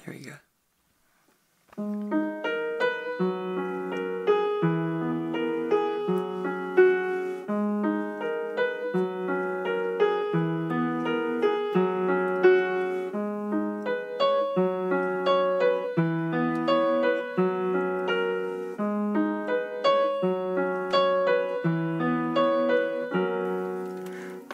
Here we go.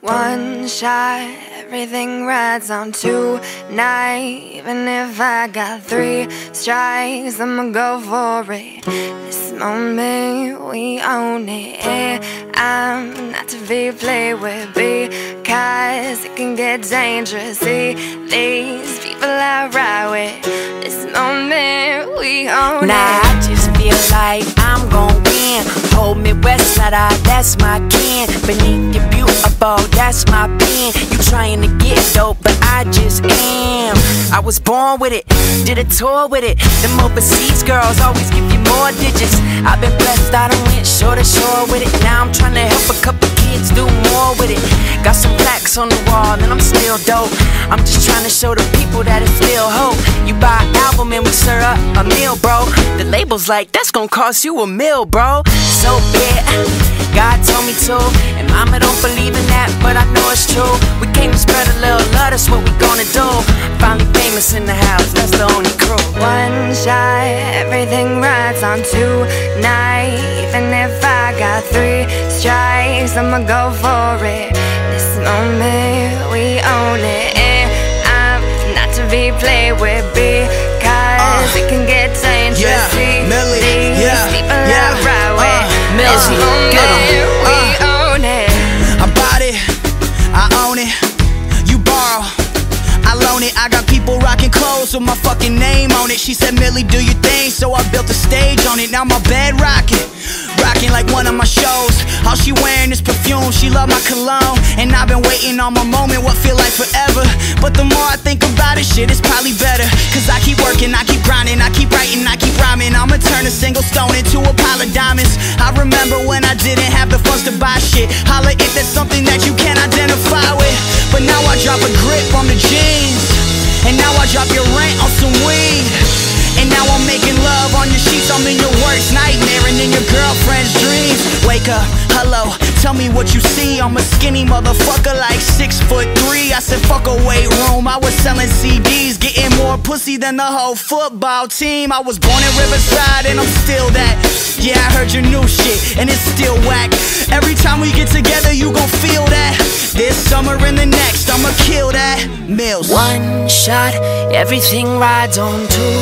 One shot, everything rides on tonight. Even if I got 3 strikes, I'ma go for it. This moment, we own it. I'm not to be played with because it can get dangerous. See, these people I ride with. This moment, we own it. Nah, I just feel like I'm gon' win. Hold me west side, that's my kin. Beneath your beautiful, that's my pen. You trying to get dope, but I just am. I was born with it, did a tour with it. Them overseas girls always give you more digits. I've been blessed, I done went shore to shore with it. Now I'm trying to help a couple kids do more with it. Got some plaques on the wall and I'm still dope. I'm just trying to show the people that it's still hope. You buy an album and we serve up a meal, bro. The label's like, that's gonna cost you $1 million, bro. So bad, God told me to, and mama don't believe in that, but I know it's true. We came to spread a little love, that's what we gonna do. Finally famous in the house, that's the only crew. One shot, everything rides on tonight. Even if I got 3 strikes, I'ma go for it. This moment, we own it. I'm not to be played with because it can get dangerous. Yeah, Millie, These people I ride with. This moment, we own it. I bought it, I own it. You borrow, I loan it. I got people rocking clothes with my fucking name on it. She said, Millie, do your thing, so I built a stage on it. Now my bed rocking like one of my shows. All she wearing is perfume, she love my cologne. And I've been waiting on my moment, what feel like forever. But the more I think about it, shit, it's probably better. Cause I keep working, I keep grinding, I keep writing, I keep rhyming. I'ma turn a single stone into a pile of diamonds. I remember when I didn't have the funds to buy shit. Holla if there's something that you can't identify with. But now I drop a grip on the jeans, and now I drop your rent on some weed. And now I'm making love on your sheets. I'm in your worst nightmare and in your girlfriend's dreams. Wake up, hello, tell me what you see. I'm a skinny motherfucker like 6'3". I said fuck a weight room. I was selling CDs, getting more pussy than the whole football team. I was born in Riverside and I'm still that. Yeah, I heard your new shit and it's still whack. Every time we get together you gon' feel that. This summer and the next I'ma kill that. Mills. One shot, everything rides on too.